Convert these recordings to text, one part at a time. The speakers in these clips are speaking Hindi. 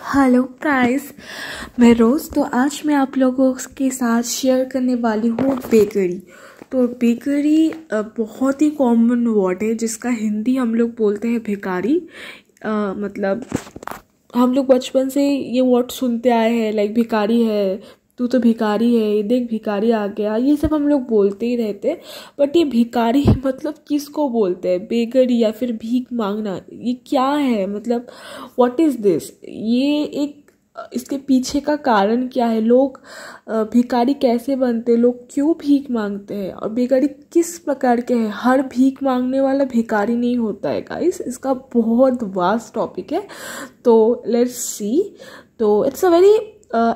हेलो गाइस, मैं रोज़ तो आज मैं आप लोगों के साथ शेयर करने वाली हूँ बेकरी। तो बेकरी बहुत ही कॉमन वर्ड है जिसका हिंदी हम लोग बोलते हैं भिखारी। मतलब हम लोग बचपन से ये वर्ड सुनते आए हैं, लाइक भिखारी है, तू तो भिखारी है, ये देख भिखारी आ गया, ये सब हम लोग बोलते ही रहते। बट ये भिखारी मतलब किसको बोलते हैं? बेगरी या फिर भीख मांगना, ये क्या है? मतलब व्हाट इज़ दिस? ये एक इसके पीछे का कारण क्या है? लोग भिखारी कैसे बनते हैं? लोग क्यों भीख मांगते हैं? और बेकारी किस प्रकार के हैं? हर भीख मांगने वाला भिखारी नहीं होता है गाइस, इसका बहुत वास्ट टॉपिक है। तो लेट्स सी। तो it's a very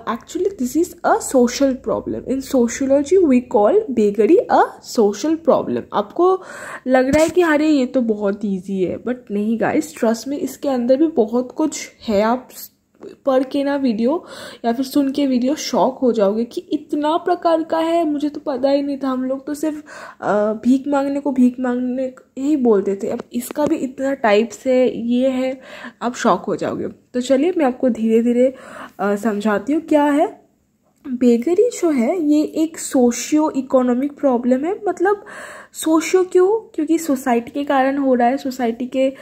actually this is a social problem. In sociology we call beggary a social problem. आपको लग रहा है कि अरे ये तो बहुत इजी है, बट नहीं गाइस, ट्रस्ट में इसके अंदर भी बहुत कुछ है। आप पढ़ के ना वीडियो या फिर सुन के वीडियो शॉक हो जाओगे कि इतना प्रकार का है, मुझे तो पता ही नहीं था। हम लोग तो सिर्फ भीख मांगने को भीख मांगने ही बोलते थे, अब इसका भी इतना टाइप्स है, ये है, आप शॉक हो जाओगे। तो चलिए मैं आपको धीरे धीरे समझाती हूँ क्या है बेगरी। जो है ये एक सोशियो इकोनॉमिक प्रॉब्लम है। मतलब सोशियो क्योंकि सोसाइटी के कारण हो रहा है, सोसाइटी के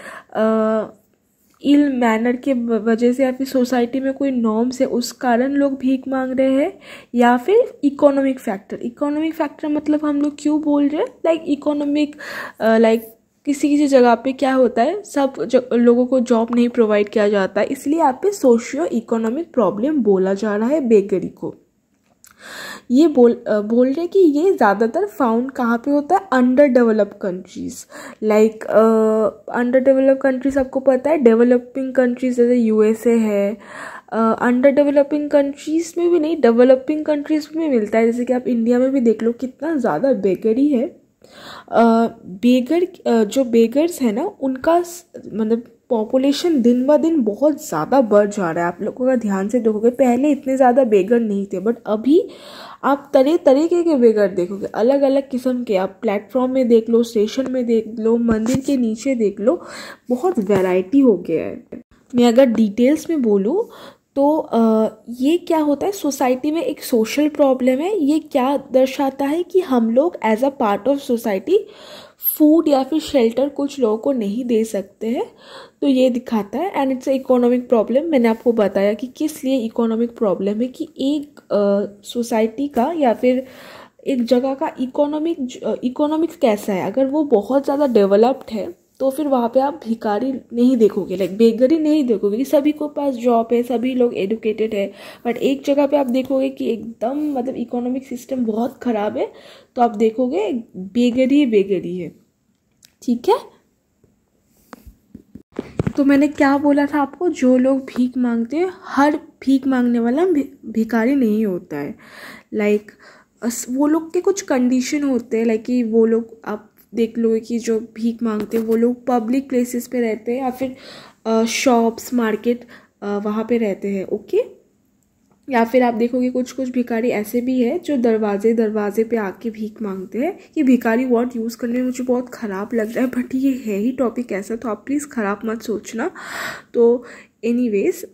इल मैनर के वजह से, या फिर सोसाइटी में कोई नॉर्म्स है उस कारण लोग भीख मांग रहे हैं, या फिर इकोनॉमिक फैक्टर मतलब हम लोग क्यों बोल रहे हैं लाइक इकोनॉमिक, लाइक किसी जगह पे क्या होता है, सब लोगों को जॉब नहीं प्रोवाइड किया जाता है, इसलिए यहाँ पे सोशियो इकोनॉमिक प्रॉब्लम बोला जा रहा है बेगरी को। ये बोल रहे कि ये ज़्यादातर फाउंड कहाँ पे होता है? Under developed countries. Like under developed countries आपको पता है, डेवलपिंग कंट्रीज जैसे यूएसए है। अंडर डेवलपिंग कंट्रीज़ में भी नहीं, डेवलपिंग कंट्रीज़ में मिलता है। जैसे कि आप इंडिया में भी देख लो कितना ज़्यादा बेगरी है। जो बेगर्स है ना, उनका मतलब पॉपुलेशन दिन ब दिन बहुत ज़्यादा बढ़ जा रहा है। आप लोगों का ध्यान से देखोगे, पहले इतने ज़्यादा बेगर नहीं थे, बट अभी आप तरह तरीके के बेगर देखोगे, अलग अलग किस्म के। आप प्लेटफॉर्म में देख लो, स्टेशन में देख लो, मंदिर के नीचे देख लो, बहुत वैरायटी हो गया है। मैं अगर डिटेल्स में बोलूँ तो ये क्या होता है, सोसाइटी में एक सोशल प्रॉब्लम है। ये क्या दर्शाता है कि हम लोग as a part of society food या फिर शेल्टर कुछ लोगों को नहीं दे सकते हैं, तो ये दिखाता है। And it's economic problem. मैंने आपको बताया कि किस लिए इकोनॉमिक प्रॉब्लम है, कि एक सोसाइटी का या फिर एक जगह का इकोनॉमिक्स कैसा है। अगर वो बहुत ज़्यादा डेवलप्ड है तो फिर वहाँ पे आप भिखारी नहीं देखोगे, लाइक बेगरी नहीं देखोगे, कि सभी को पास जॉब है, सभी लोग एडुकेटेड है। बट एक जगह पे आप देखोगे कि एकदम मतलब इकोनॉमिक सिस्टम बहुत ख़राब है, तो आप देखोगे बेगरी है। ठीक है, तो मैंने क्या बोला था आपको, जो लोग भीख मांगते हैं, हर भीख मांगने वाला भिखारी नहीं होता है। लाइक वो लोग के कुछ कंडीशन होते हैं, लाइक कि वो लोग, आप देख लो कि जो भीख मांगते हैं वो लोग पब्लिक प्लेसेस पे रहते हैं, या फिर शॉप्स, मार्केट, वहाँ पे रहते हैं। ओके, या फिर आप देखोगे कुछ भिखारी ऐसे भी है जो दरवाजे पे आके भीख मांगते हैं। ये भिखारी वर्ड यूज़ करने में मुझे बहुत ख़राब लग रहा है, बट ये है ही टॉपिक ऐसा, तो आप प्लीज़ ख़राब मत सोचना। तो एनीवेज,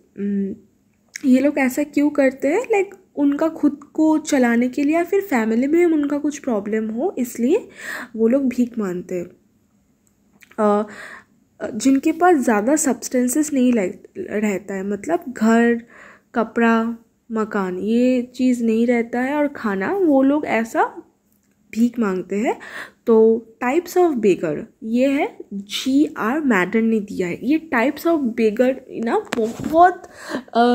ये लोग ऐसा क्यों करते हैं? लाइक उनका खुद को चलाने के लिए, या फिर फैमिली में उनका कुछ प्रॉब्लम हो, इसलिए वो लोग भीख मांगते हैं। जिनके पास ज़्यादा सब्सटेंसेस नहीं रहता है, मतलब घर, कपड़ा, मकान, ये चीज़ नहीं रहता है, और खाना, वो लोग ऐसा भीख मांगते हैं। तो टाइप्स ऑफ बेगर ये है, G.R. मैडन ने दिया है। ये टाइप्स ऑफ बेगर ना बहुत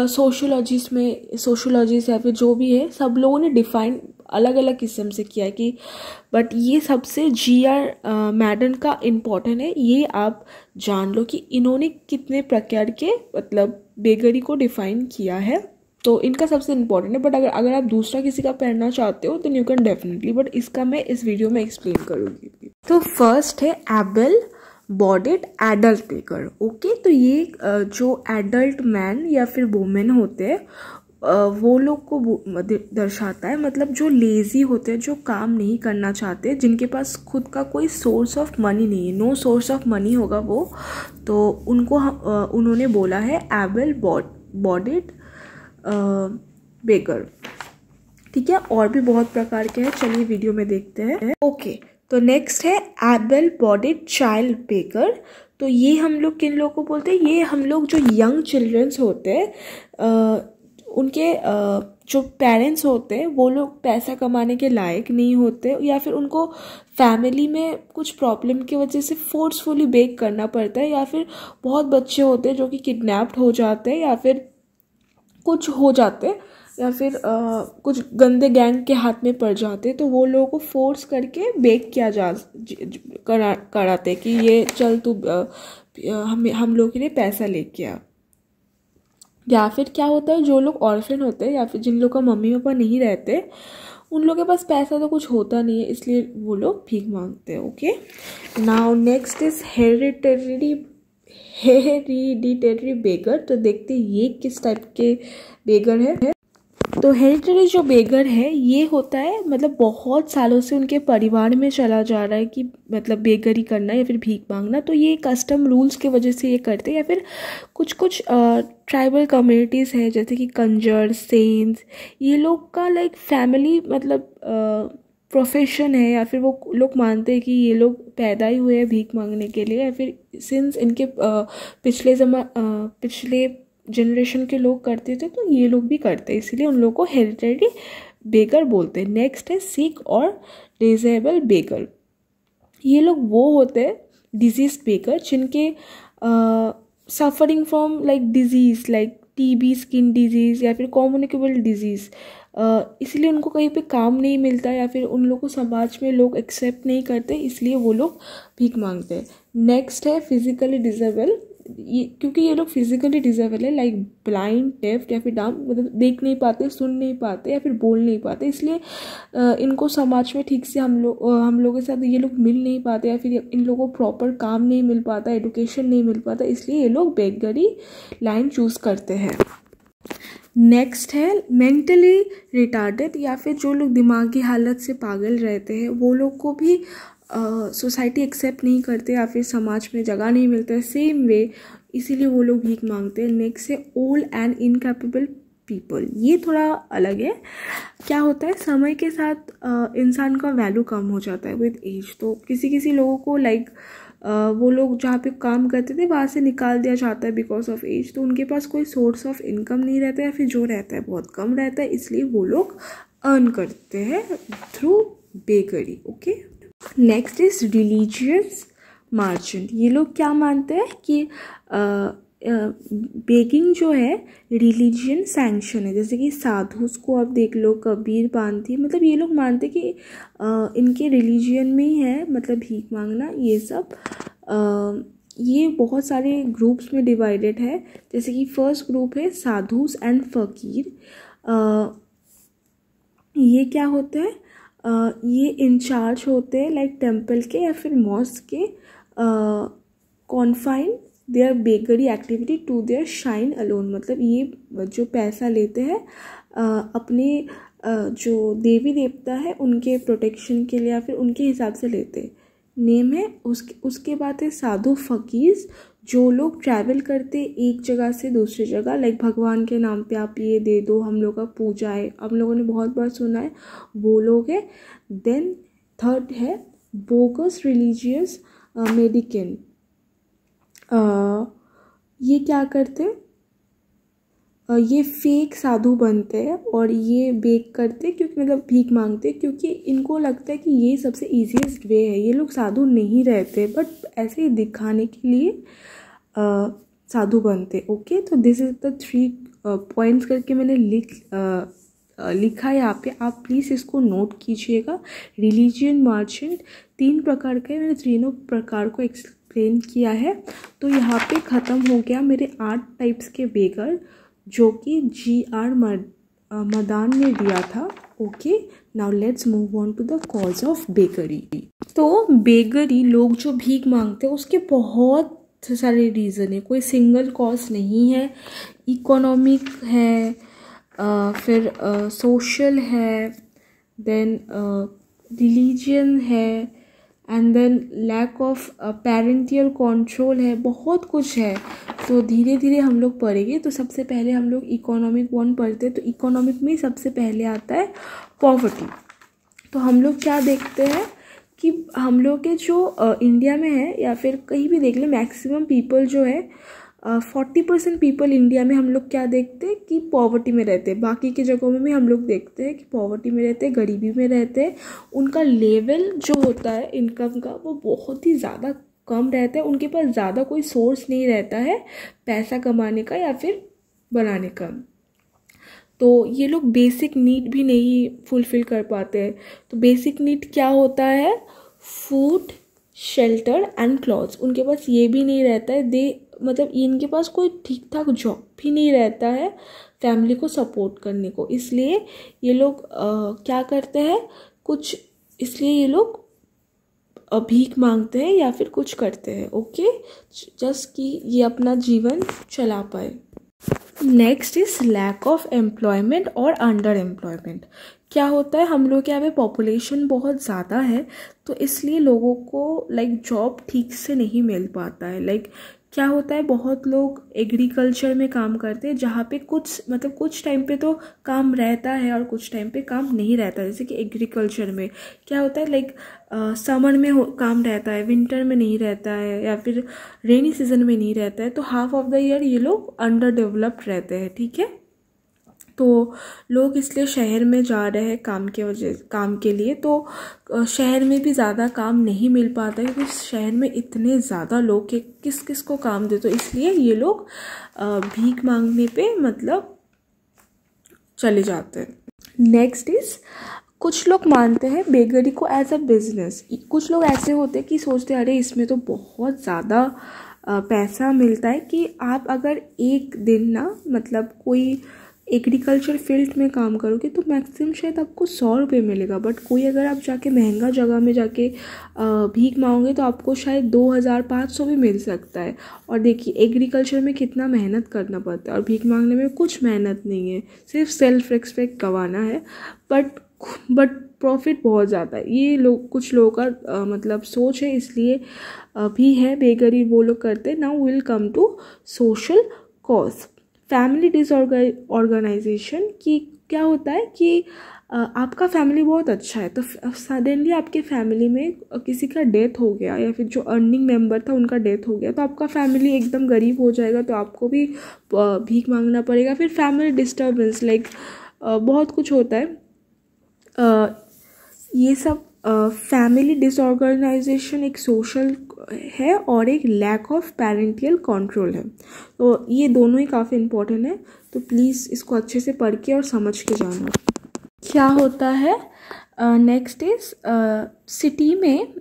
सोशोलॉजिस्ट या फिर जो भी है, सब लोगों ने डिफाइन अलग अलग किस्म से किया है कि, बट ये सबसे G.R. मैडन का इम्पोर्टेंट है। ये आप जान लो कि इन्होंने कितने प्रकार के मतलब बेगरी को डिफाइन किया है, तो इनका सबसे इम्पोर्टेंट है। बट अगर आप दूसरा किसी का पढ़ना चाहते हो तो यू कैन डेफिनेटली, बट इसका मैं इस वीडियो में एक्सप्लेन करूँगी। तो फर्स्ट है एबल बॉडीड एडल्ट बेगर। ओके, तो ये जो एडल्ट मैन या फिर वुमेन होते हैं, वो लोग को दर्शाता है। मतलब जो लेज़ी होते हैं, जो काम नहीं करना चाहते, जिनके पास खुद का कोई सोर्स ऑफ मनी नहीं है, नो सोर्स ऑफ मनी होगा वो, तो उनको उन्होंने बोला है एबल बॉडीड बेगर। ठीक है, और भी बहुत प्रकार के हैं, चलिए वीडियो में देखते हैं। ओके, तो नेक्स्ट है एबल बॉडीड चाइल्ड बेगर। तो ये हम लोग किन लोगों को बोलते हैं? ये हम लोग जो यंग चिल्ड्रंस होते हैं, उनके जो पेरेंट्स होते हैं वो लोग पैसा कमाने के लायक नहीं होते, या फिर उनको फैमिली में कुछ प्रॉब्लम की वजह से फोर्सफुली बेक करना पड़ता है, या फिर बहुत बच्चे होते हैं जो कि किडनैप्ड हो जाते हैं, या फिर कुछ हो जाते हैं, या फिर कुछ गंदे गैंग के हाथ में पड़ जाते हैं, तो वो लोगों को फोर्स करके बेक किया कराते कि ये चल तू हम लोग के लिए पैसा लेके आ। या फिर क्या होता है, जो लोग ऑर्फन होते हैं या फिर जिन लोगों का मम्मी पापा नहीं रहते, उन लोगों के पास पैसा तो कुछ होता नहीं है, इसलिए वो लोग भीख मांगते हैं। Okay, now next is hereditary beggar. तो देखते हैं ये किस टाइप के बेगर है। तो हेरिडिटरी जो बेगर है ये होता है, मतलब बहुत सालों से उनके परिवार में चला जा रहा है कि मतलब बेगरी करना या फिर भीख मांगना। तो ये कस्टम रूल्स की वजह से ये करते हैं, या फिर कुछ ट्राइबल कम्युनिटीज़ है जैसे कि कंजर, सेन्स, ये लोग का लाइक फैमिली मतलब प्रोफेशन है, या फिर वो लोग मानते हैं कि ये लोग पैदा ही हुए हैं भीख मांगने के लिए, या फिर सिंस इनके पिछले जनरेशन के लोग करते थे तो ये लोग भी करते हैं, इसीलिए उन लोगों को हेरिडिटरी बेगर बोलते हैं। नेक्स्ट है सिक और डिसेबल बेगर। ये लोग वो होते हैं डिजीज बेगर जिनके suffering from like disease like TB, skin disease या फिर कम्युनिकेबल डिजीज़, इसलिए उनको कहीं पे काम नहीं मिलता, या फिर उन लोगों को समाज में लोग एक्सेप्ट नहीं करते, इसलिए वो लोग भीख मांगते हैं। नेक्स्ट है फिजिकली डिसेबल। ये क्योंकि ये लोग फिजिकली डिसेबल है, लाइक ब्लाइंड, डेफ या फिर डाम, मतलब देख नहीं पाते, सुन नहीं पाते या फिर बोल नहीं पाते, इसलिए इनको समाज में ठीक से हम लोगों के साथ ये लोग मिल नहीं पाते, या फिर इन लोगों को प्रॉपर काम नहीं मिल पाता, एडुकेशन नहीं मिल पाता, इसलिए ये लोग बेगरी लाइन चूज़ करते हैं। नेक्स्ट है मेंटली रिटार्डेड, या फिर जो लोग दिमागी हालत से पागल रहते हैं, वो लोग को भी सोसाइटी एक्सेप्ट नहीं करते या फिर समाज में जगह नहीं मिलता है सेम वे, इसीलिए वो लोग भीख मांगते हैं। नेक्स्ट है ओल्ड एंड इनकैपेबल पीपल। ये थोड़ा अलग है। क्या होता है, समय के साथ इंसान का वैल्यू कम हो जाता है विद एज। तो किसी लोगों को लाइक वो लोग जहाँ पे काम करते थे वहाँ से निकाल दिया जाता है बिकॉज ऑफ एज, तो उनके पास कोई सोर्स ऑफ इनकम नहीं रहता, या फिर जो रहता है बहुत कम रहता है, इसलिए वो लोग अर्न करते हैं through beggary. Okay, next is religious merchant. ये लोग क्या मानते हैं कि बेगिंग जो है रिलीजियन सैंक्शन है, जैसे कि साधुस को आप देख लो, कबीर पांथी, मतलब ये लोग मानते कि इनके रिलीजियन में ही है मतलब भीख मांगना ये सब। ये बहुत सारे ग्रुप्स में डिवाइडेड है, जैसे कि फर्स्ट ग्रुप है साधुस एंड फकीर। ये क्या होते हैं, ये इंचार्ज होते हैं लाइक टेम्पल के या फिर मॉस्क के, confine their beggary activity to their shrine alone. मतलब ये जो पैसा लेते हैं अपने जो देवी देवता है उनके प्रोटेक्शन के लिए या फिर उनके हिसाब से लेते हैं। नेम है उसके बाद है साधु फकीर, जो लोग ट्रैवल करते एक जगह से दूसरी जगह, लाइक भगवान के नाम पे आप ये दे दो, हम लोग का पूजा है, हम लोगों ने बहुत बार सुना है, वो लोग है। देन थर्ड है बोगस रिलीजियस मेडिकेन। ये क्या करते हैं, ये फेक साधु बनते हैं और ये बेक करते क्योंकि मतलब भीख मांगते, क्योंकि इनको लगता है कि ये सबसे ईजीएस्ट वे है। ये लोग साधु नहीं रहते बट ऐसे ही दिखाने के लिए साधु बनते। ओके, तो दिस इज द 3 पॉइंट्स करके मैंने लिखा है यहाँ पे, आप प्लीज़ इसको नोट कीजिएगा। रिलीजियन मार्चेंट 3 प्रकार के, मैंने तीनों प्रकार को एक्सप्लेन किया है। तो यहाँ पे ख़त्म हो गया मेरे 8 टाइप्स के बेगर जो कि GR मदान ने दिया था। Okay, now let's move on to the cause of beggary. तो बेगरी लोग जो भीख मांगते हैं उसके बहुत सारे रीज़न है, कोई सिंगल कॉज नहीं है। इकोनॉमिक है, फिर सोशल है, देन रिलीजियन है, and then lack of parental control है, बहुत कुछ है। तो धीरे धीरे हम लोग पढ़ेंगे। तो सबसे पहले हम लोग इकोनॉमिक 1 पढ़ते हैं। तो इकोनॉमिक में सबसे पहले आता है पॉवर्टी। तो हम लोग क्या देखते हैं कि हम लोग के जो इंडिया में है या फिर कहीं भी देख ले, मैक्सिमम पीपल जो है 40% पीपल इंडिया में हम लोग क्या देखते हैं कि पॉवर्टी में रहते हैं। बाकी की जगहों में भी हम लोग देखते हैं कि पॉवर्टी में रहते हैं, गरीबी में रहते हैं। उनका लेवल जो होता है इनकम का वो बहुत ही ज़्यादा कम रहता है। उनके पास ज़्यादा कोई सोर्स नहीं रहता है पैसा कमाने का या फिर बनाने का। तो ये लोग बेसिक नीड भी नहीं फुलफ़िल कर पाते हैं। तो बेसिक नीड क्या होता है? Food, shelter and clothes. उनके पास ये भी नहीं रहता है। मतलब इनके पास कोई ठीक ठाक जॉब भी नहीं रहता है फैमिली को सपोर्ट करने को। इसलिए ये लोग क्या करते हैं कुछ, इसलिए ये लोग भीख मांगते हैं या फिर कुछ करते हैं, ओके, जस्ट कि ये अपना जीवन चला पाए। Next is lack of employment और अंडर एम्प्लॉयमेंट। क्या होता है, हम लोग के यहाँ पे पॉपुलेशन बहुत ज़्यादा है तो इसलिए लोगों को जॉब ठीक से नहीं मिल पाता है। क्या होता है, बहुत लोग एग्रीकल्चर में काम करते हैं जहाँ पे कुछ टाइम पे तो काम रहता है और कुछ टाइम पे काम नहीं रहता। जैसे कि एग्रीकल्चर में क्या होता है, समर में काम रहता है, विंटर में नहीं रहता है, या फिर रेनी सीजन में नहीं रहता है। तो हाफ ऑफ द ईयर ये लोग अंडर डेवलप्ड रहते हैं, ठीक है। तो लोग इसलिए शहर में जा रहे हैं काम के लिए। तो शहर में भी ज़्यादा काम नहीं मिल पाता है क्योंकि शहर में इतने ज़्यादा लोग के किस किस को काम दे। तो इसलिए ये लोग भीख मांगने पे चले जाते हैं। नेक्स्ट इज, कुछ लोग मानते हैं बेगरी को एज अ बिजनेस। कुछ लोग ऐसे होते हैं कि सोचते हैं अरे इसमें तो बहुत ज़्यादा पैसा मिलता है कि आप अगर एक दिन कोई एग्रीकल्चर फील्ड में काम करोगे तो मैक्सिमम शायद आपको 100 रुपये मिलेगा। बट कोई अगर आप जाके महंगा जगह में जाके भीख मांगोगे तो आपको शायद 2500 भी मिल सकता है। और देखिए एग्रीकल्चर में कितना मेहनत करना पड़ता है और भीख मांगने में कुछ मेहनत नहीं है, सिर्फ सेल्फ रिस्पेक्ट गंवाना है। बट प्रॉफिट बहुत ज़्यादा है। ये कुछ लोगों का सोच है, इसलिए भी है बेगरी वो लोग करते हैं। Now will come to social cause. Family disorganisation की क्या होता है कि आपका फैमिली बहुत अच्छा है तो सडनली आपके फैमिली में किसी का डेथ हो गया या फिर जो अर्निंग मेंबर था उनका डेथ हो गया तो आपका फैमिली एकदम गरीब हो जाएगा। तो आपको भी भीख मांगना पड़ेगा। फिर फैमिली डिस्टर्बेंस बहुत कुछ होता है। ये सब फैमिली डिसऑर्गेनाइजेशन एक सोशल है और एक लैक ऑफ पेरेंटियल कंट्रोल है। तो ये दोनों ही काफ़ी इम्पोर्टेंट है। तो प्लीज़ इसको अच्छे से पढ़ के और समझ के जाना क्या होता है। नेक्स्ट इज, सिटी में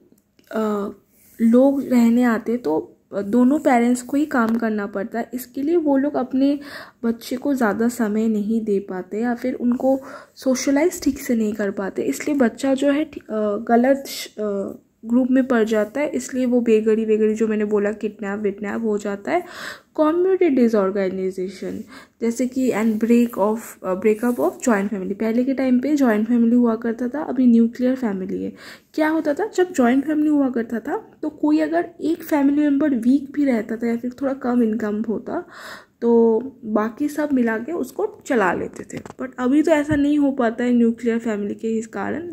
लोग रहने आते तो दोनों पेरेंट्स को ही काम करना पड़ता है। इसके लिए वो लोग अपने बच्चे को ज़्यादा समय नहीं दे पाते या फिर उनको सोशलाइज ठीक से नहीं कर पाते। इसलिए बच्चा जो है गलत ग्रुप में पड़ जाता है। इसलिए वो बेगरी जो मैंने बोला किडनैप हो जाता है। कम्युनिटी डिसऑर्गेनाइजेशन जैसे कि and breakup of joint family. पहले के टाइम पे जॉइंट फैमिली हुआ करता था, अभी न्यूक्लियर फैमिली है। क्या होता था, जब जॉइंट फैमिली हुआ करता था तो कोई अगर एक फैमिली मेम्बर वीक भी रहता था या फिर थोड़ा कम इनकम होता तो बाकी सब मिला के उसको चला लेते थे। बट अभी तो ऐसा नहीं हो पाता है न्यूक्लियर फैमिली के इस कारण।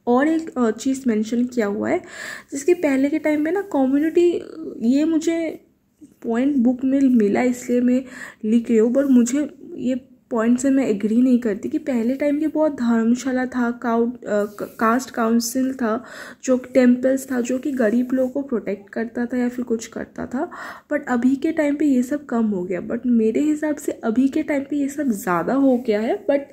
और एक चीज़ मेंशन किया हुआ है जिसके पहले के टाइम में कम्युनिटी, ये मुझे पॉइंट बुक में मिला इसलिए मैं लिख रही हूँ। बट मुझे ये पॉइंट से मैं एग्री नहीं करती कि पहले टाइम के बहुत धर्मशाला था, कास्ट काउंसिल था, जो टेम्पल्स था जो कि गरीब लोगों को प्रोटेक्ट करता था या फिर कुछ करता था। बट अभी के टाइम पे ये सब कम हो गया। बट मेरे हिसाब से अभी के टाइम पे ये सब ज़्यादा हो गया है। बट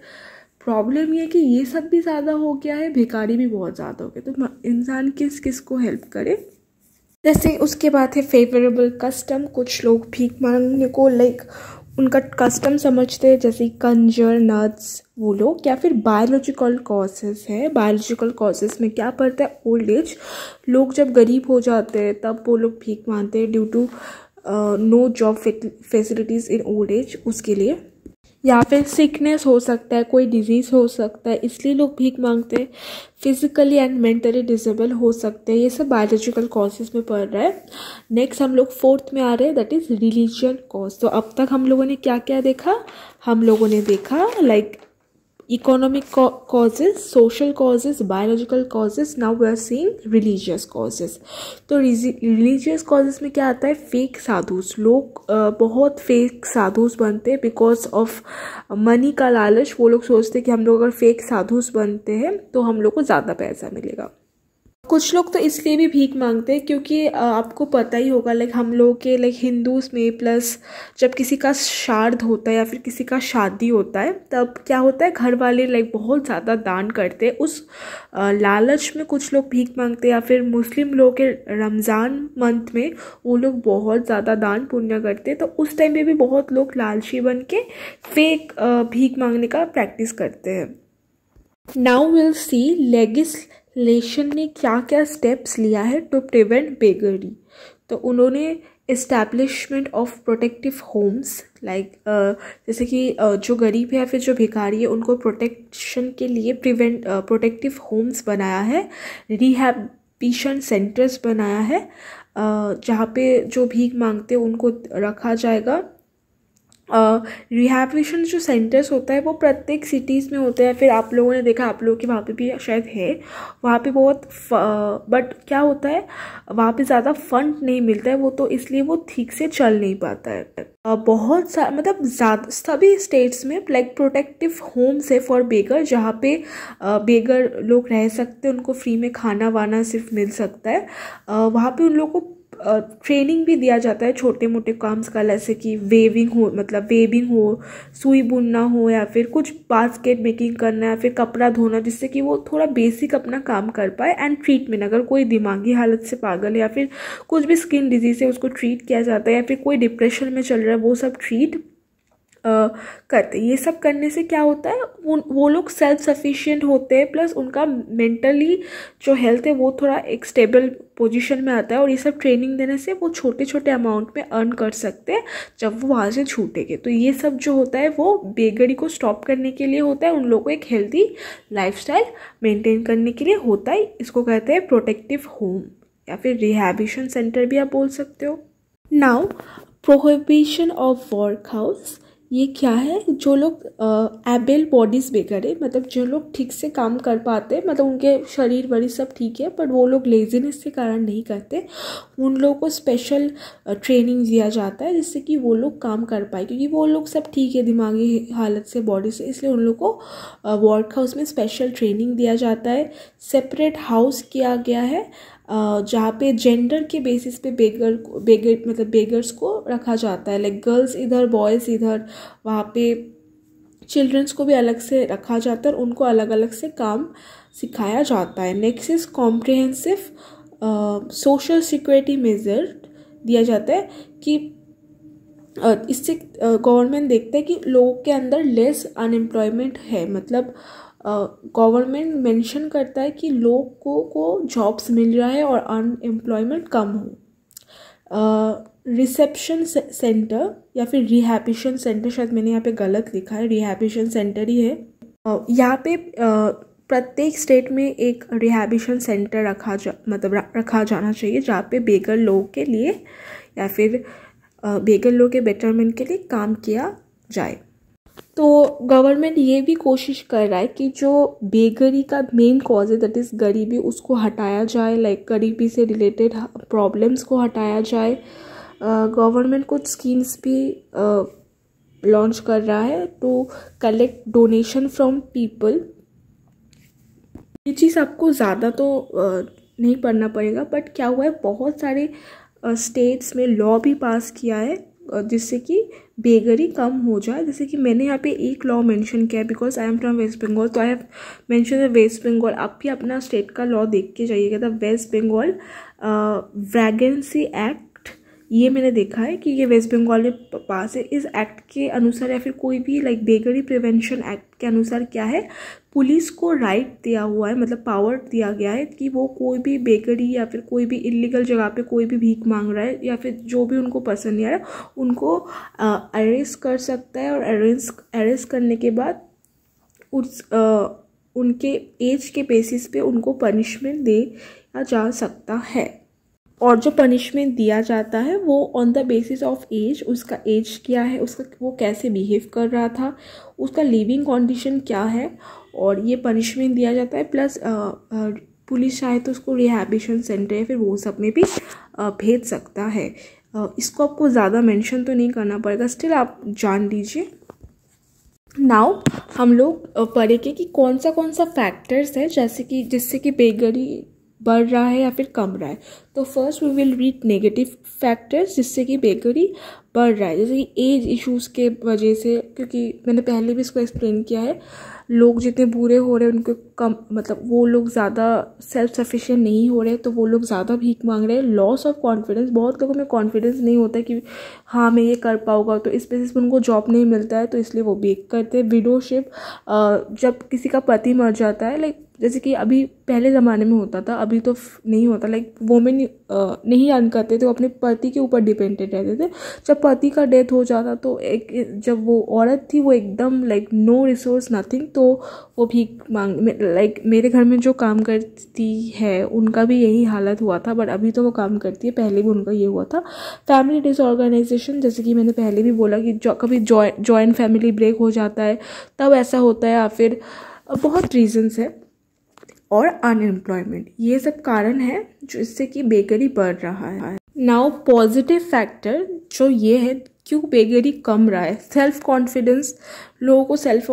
प्रॉब्लम ये है कि ये सब भी ज़्यादा हो गया है, भिखारी भी बहुत ज़्यादा हो गया। तो इंसान किस को हेल्प करे। जैसे उसके बाद है फेवरेबल कस्टम। कुछ लोग भीख मांगने को उनका कस्टम समझते हैं, जैसे कंजर, नट्स वो लोग। या फिर बायोलॉजिकल कॉजेस है। बायोलॉजिकल कॉजेस में क्या पड़ता है, ओल्ड एज। लोग जब गरीब हो जाते हैं तब वो लोग भीख मांगते हैं due to no job facilities in old age, उसके लिए। या फिर सिकनेस हो सकता है, कोई डिजीज़ हो सकता है, इसलिए लोग भीख मांगते हैं। फिजिकली एंड मेंटली डिसेबल हो सकते हैं, ये सब बायोलॉजिकल कॉजेज़ में पड़ रहा है। नेक्स्ट हम लोग फोर्थ में आ रहे हैं, दैट इज़ रिलीजन कॉज। तो अब तक हम लोगों ने क्या क्या देखा? हम लोगों ने देखा like economic causes, social causes, biological causes. Now we are seeing religious causes. तो religious causes में क्या आता है? फेक साधुस। लोग बहुत फेक साधुस बनते हैं बिकॉज ऑफ मनी का लालच। वो लोग सोचते हैं कि हम लोग अगर फेक साधुस बनते हैं तो हम लोग को ज़्यादा पैसा मिलेगा। कुछ लोग तो इसलिए भी भीख मांगते हैं क्योंकि आपको पता ही होगा लाइक हम लोग के लाइक हिंदूज़ में प्लस जब किसी का श्राद्ध होता है या फिर किसी का शादी होता है तब क्या होता है, घर वाले लाइक बहुत ज़्यादा दान करते हैं। उस लालच में कुछ लोग भीख मांगते हैं। या फिर मुस्लिम लोग के रमज़ान मंथ में वो लोग बहुत ज़्यादा दान पुण्य करते हैं, तो उस टाइम पे भी बहुत लोग लालची बन के फेक भीख मांगने का प्रैक्टिस करते हैं। नाउ विल सी लेजिस्लेशन ने क्या क्या स्टेप्स लिया है टू प्रिवेंट बेगरी। तो उन्होंने establishment of protective homes like जैसे कि जो गरीब है या फिर जो भिखारी है उनको प्रोटेक्शन के लिए प्रोटेक्टिव होम्स बनाया है। रिहैबिलिटेशन सेंटर्स बनाया है जहाँ पे जो भीख मांगते हैं उनको रखा जाएगा। रिहैबिलिटेशन जो सेंटर्स होता है वो प्रत्येक सिटीज़ में होते हैं। फिर आप लोगों ने देखा, आप लोगों के वहाँ पे भी शायद है, वहाँ पे बहुत बट क्या होता है वहाँ पे ज़्यादा फंड नहीं मिलता है, वो तो इसलिए वो ठीक से चल नहीं पाता है। बहुत सा मतलब ज़्यादा सभी स्टेट्स में लाइक प्रोटेक्टिव होम्स है फॉर बेगर, जहाँ पे बेगर लोग रह सकते हैं, उनको फ्री में खाना वाना सिर्फ मिल सकता है। वहाँ पे उन लोगों को ट्रेनिंग भी दिया जाता है छोटे मोटे काम का, जैसे कि वेविंग हो, सुई बुनना हो, या फिर कुछ बास्केट मेकिंग करना, या फिर कपड़ा धोना, जिससे कि वो थोड़ा बेसिक अपना काम कर पाए। एंड ट्रीटमेंट, अगर कोई दिमागी हालत से पागल है या फिर कुछ भी स्किन डिजीज है उसको ट्रीट किया जाता है, या फिर कोई डिप्रेशन में चल रहा है वो सब ट्रीट करते। ये सब करने से क्या होता है, वो लोग सेल्फ सफिशिएंट होते हैं, प्लस उनका मेंटली जो हेल्थ है वो थोड़ा एक स्टेबल पोजीशन में आता है। और ये सब ट्रेनिंग देने से वो छोटे छोटे अमाउंट में अर्न कर सकते हैं जब वो वहाँ से छूटेंगे। तो ये सब जो होता है वो बेगरी को स्टॉप करने के लिए होता है, उन लोगों को एक हेल्दी लाइफस्टाइल मेंटेन करने के लिए होता है। इसको कहते हैं प्रोटेक्टिव होम या फिर रिहैबिलिटेशन सेंटर भी आप बोल सकते हो। नाउ प्रोहिबिशन ऑफ वर्कहाउस, ये क्या है? जो लोग एबल बॉडीज बेगर है, मतलब जो लोग ठीक से काम कर पाते हैं, मतलब उनके शरीर बड़ी सब ठीक है बट वो लोग लेजीनेस के कारण नहीं करते, उन लोगों को स्पेशल ट्रेनिंग दिया जाता है जिससे कि वो लोग काम कर पाए, क्योंकि वो लोग सब ठीक है दिमागी हालत से, बॉडी से, इसलिए उन लोग को वर्क हाउस में स्पेशल ट्रेनिंग दिया जाता है। सेपरेट हाउस किया गया है जहाँ पे जेंडर के बेसिस पे बेगर्स को रखा जाता है, लाइक गर्ल्स इधर बॉयज़ इधर। वहाँ पे चिल्ड्रंस को भी अलग से रखा जाता है और उनको अलग अलग से काम सिखाया जाता है। Next is comprehensive social security measure दिया जाता है कि इससे गवर्नमेंट देखता है कि लोगों के अंदर लेस अनएम्प्लॉयमेंट है, मतलब गवर्नमेंट मेंशन करता है कि लोगों को जॉब्स मिल रहा है और अनएम्प्लॉयमेंट कम हो। रिसेप्शन सेंटर या फिर रिहैबिलिटेशन सेंटर, शायद मैंने यहाँ पे गलत लिखा है, रिहैबिलिटेशन सेंटर ही है। यहाँ पे प्रत्येक स्टेट में एक रिहैबिलिटेशन सेंटर रखा जाना चाहिए जहाँ पे बेगर लोगों के लिए या फिर बेगर लोगों के बेटरमेंट के लिए काम किया जाए। तो गवर्नमेंट ये भी कोशिश कर रहा है कि जो बेगरी का मेन कॉज है, दैट इज़ गरीबी, उसको हटाया जाए, लाइक गरीबी से रिलेटेड प्रॉब्लम्स को हटाया जाए। गवर्नमेंट कुछ स्कीम्स भी लॉन्च कर रहा है to collect donation from people. ये चीज़ आपको ज़्यादा तो नहीं पढ़ना पड़ेगा, बट क्या हुआ है, बहुत सारे स्टेट्स में लॉ भी पास किया है जिससे कि बेगरी कम हो जाए। जैसे कि मैंने यहाँ पे एक लॉ मेंशन किया है because I am from West Bengal, तो I have mention the West Bengal. आप भी अपना स्टेट का लॉ देख के जाइएगा। The West Bengal vagrancy act ये मैंने देखा है कि ये वेस्ट बंगाल में पास है। इस एक्ट के अनुसार या फिर कोई भी लाइक बेगरी प्रिवेंशन एक्ट के अनुसार क्या है, पुलिस को राइट दिया हुआ है, मतलब पावर दिया गया है कि वो कोई भी बेकरी या फिर कोई भी इलीगल जगह पे कोई भी भीख मांग रहा है या फिर जो भी उनको पसंद नहीं आ रहा है उनको अरेस्ट कर सकता है, और अरेस्ट करने के बाद उस उनके एज के बेसिस पे उनको पनिशमेंट दिया जा सकता है। और जो पनिशमेंट दिया जाता है वो on the basis of age, उसका एज क्या है, उसका वो कैसे बिहेव कर रहा था, उसका लिविंग कंडीशन क्या है, और ये पनिशमेंट दिया जाता है। प्लस पुलिस चाहे तो उसको रिहैबिलिटेशन सेंटर या फिर वो सब में भी भेज सकता है। इसको आपको ज़्यादा मेंशन तो नहीं करना पड़ेगा, स्टिल आप जान लीजिए। नाउ हम लोग पढ़ेंगे कि कौन सा फैक्टर्स है जैसे कि जिससे कि बेगरी बढ़ रहा है या फिर कम रहा है। तो first we will read negative factors जिससे कि बेगरी बढ़ रहा है, जैसे कि एज इश्यूज़ के वजह से, क्योंकि मैंने पहले भी इसको एक्सप्लेन किया है, लोग जितने बूढ़े हो रहे हैं उनको कम, मतलब वो लोग ज़्यादा सेल्फ सफिशिएंट नहीं हो रहे तो वो लोग ज़्यादा भीख मांग रहे हैं। लॉस ऑफ कॉन्फिडेंस, बहुत लोगों में कॉन्फिडेंस नहीं होता कि हाँ मैं ये कर पाऊँगा, तो इस बेसिस पर उनको जॉब नहीं मिलता है तो इसलिए वो भीख करते हैं। विडोशिप, जब किसी का पति मर जाता है, लाइक जैसे कि अभी पहले ज़माने में होता था, अभी तो नहीं होता, लाइक वोमेन नहीं अर्न करते थे, वो अपने पति के ऊपर डिपेंडेंट रहते थे। जब पति का डेथ हो जाता तो जब वो औरत थी वो एकदम लाइक नो रिसोर्स नथिंग, तो वो भीख मांग, लाइक मेरे घर में जो काम करती है उनका भी यही हालत हुआ था, बट अभी तो वो काम करती है, पहले भी उनका ये हुआ था। फैमिली डिसऑर्गेनाइजेशन, जैसे कि मैंने पहले भी बोला कि कभी जॉइंट फैमिली ब्रेक हो जाता है तब ऐसा होता है, या फिर बहुत रीजंस है। और अनएम्प्लॉयमेंट, ये सब कारण है जो इससे कि बेगरी बढ़ रहा है। नाउ पॉजिटिव फैक्टर जो ये है क्यों बेगरी कम रहा है, सेल्फ कॉन्फिडेंस। लोगों को सेल्फ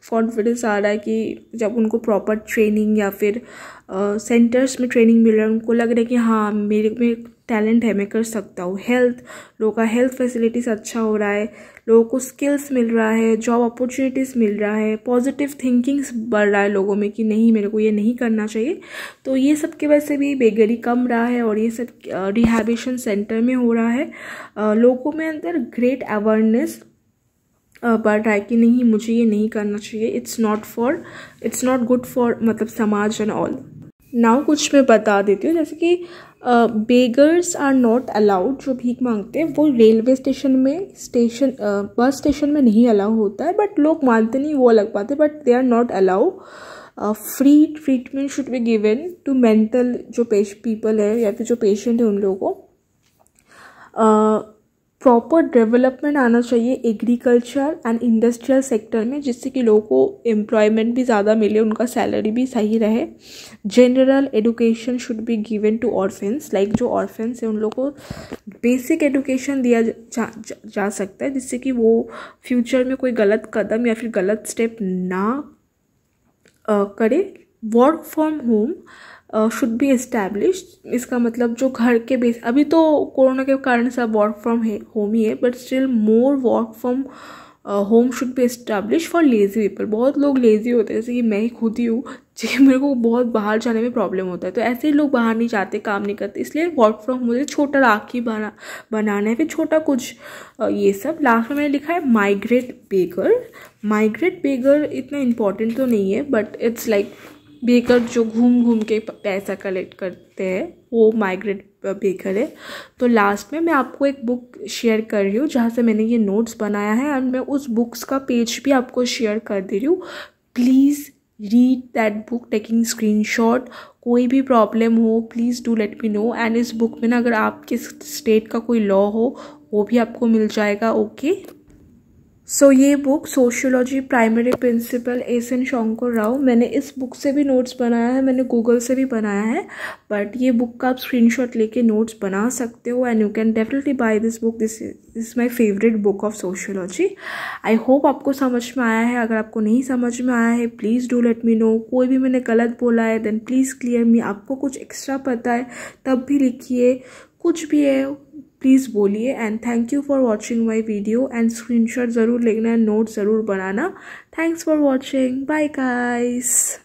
कॉन्फिडेंस आ रहा है कि जब उनको प्रॉपर ट्रेनिंग या फिर सेंटर्स में ट्रेनिंग मिल रहा है, उनको लग रहा है कि हाँ मेरे में टैलेंट है, मैं कर सकता हूँ। हेल्थ, लोगों का हेल्थ फैसिलिटीज़ अच्छा हो रहा है, लोगों को स्किल्स मिल रहा है, जॉब अपॉर्चुनिटीज़ मिल रहा है, पॉजिटिव थिंकिंग्स बढ़ रहा है लोगों में कि नहीं मेरे को ये नहीं करना चाहिए। तो ये सब की वजह से भी बेगरी कम रहा है, और ये सब रिहैबिलिटेशन सेंटर में हो रहा है। लोगों में अंदर ग्रेट अवेयरनेस बढ़ रहा है कि नहीं मुझे ये नहीं करना चाहिए, इट्स नॉट गुड फॉर मतलब समाज एंड ऑल। नाउ कुछ मैं बता देती हूँ, जैसे कि बेगर्स आर नॉट अलाउड, जो भीख मांगते हैं वो रेलवे स्टेशन में, बस स्टेशन में नहीं अलाउ होता है, बट लोग मानते नहीं, वो अलग बात है, but they are not allow. Free treatment should be given to mental जो पीपल है या फिर जो पेशेंट है उन लोगों को। प्रॉपर डेवलपमेंट आना चाहिए एग्रीकल्चर एंड इंडस्ट्रियल सेक्टर में, जिससे कि लोगों को एम्प्लॉयमेंट भी ज़्यादा मिले, उनका सैलरी भी सही रहे। General education should be given to orphans, like जो ऑर्फेंस है उन लोगों को बेसिक एडुकेशन दिया जा सकता है, जिससे कि वो फ्यूचर में कोई गलत कदम या फिर गलत स्टेप ना करे। Work from home should be established, इसका मतलब जो घर के बेस, अभी तो कोरोना के कारण सब वर्क फ्रॉम होम ही है, but still more work from home should be establish for lazy people. बहुत लोग लेजी होते हैं, जैसे कि मैं ही खुद ही हूँ, मेरे को बहुत बाहर जाने में प्रॉब्लम होता है, तो ऐसे ही लोग बाहर नहीं जाते, काम नहीं करते, इसलिए वर्क फ्रॉम होम, छोटा राखी बनाना है, फिर छोटा कुछ ये सब। लास्ट में मैंने लिखा है माइग्रेट बेगर इतना इम्पॉर्टेंट तो नहीं है, बट इट्स लाइक बेकर जो घूम घूम के पैसा कलेक्ट करते हैं, वो माइग्रेट बेकर है। तो लास्ट में मैं आपको एक बुक शेयर कर रही हूँ जहाँ से मैंने ये नोट्स बनाया है, एंड मैं उस बुक्स का पेज भी आपको शेयर कर दे रही हूँ। Please read that book taking screenshot. कोई भी प्रॉब्लम हो please do let me know, and इस बुक में ना अगर आपके स्टेट का कोई लॉ हो वो भी आपको मिल जाएगा। ओके, सो ये book sociology primary principle S N. Shankar Rao, मैंने इस बुक से भी नोट्स बनाया है, मैंने गूगल से भी बनाया है, बट ये बुक का आप स्क्रीनशॉट लेके नोट्स बना सकते हो, and you can definitely buy this book. This is my favourite book of sociology. I hope आपको समझ में आया है। अगर आपको नहीं समझ में आया है please do let me know. कोई भी मैंने गलत बोला है देन प्लीज़ क्लियर मी। आपको कुछ एक्स्ट्रा पता है तब भी लिखिए, कुछ भी है प्लीज़ बोलिए। And thank you for watching my video, and screenshot ज़रूर लेना, नोट ज़रूर बनाना। Thanks for watching, bye guys.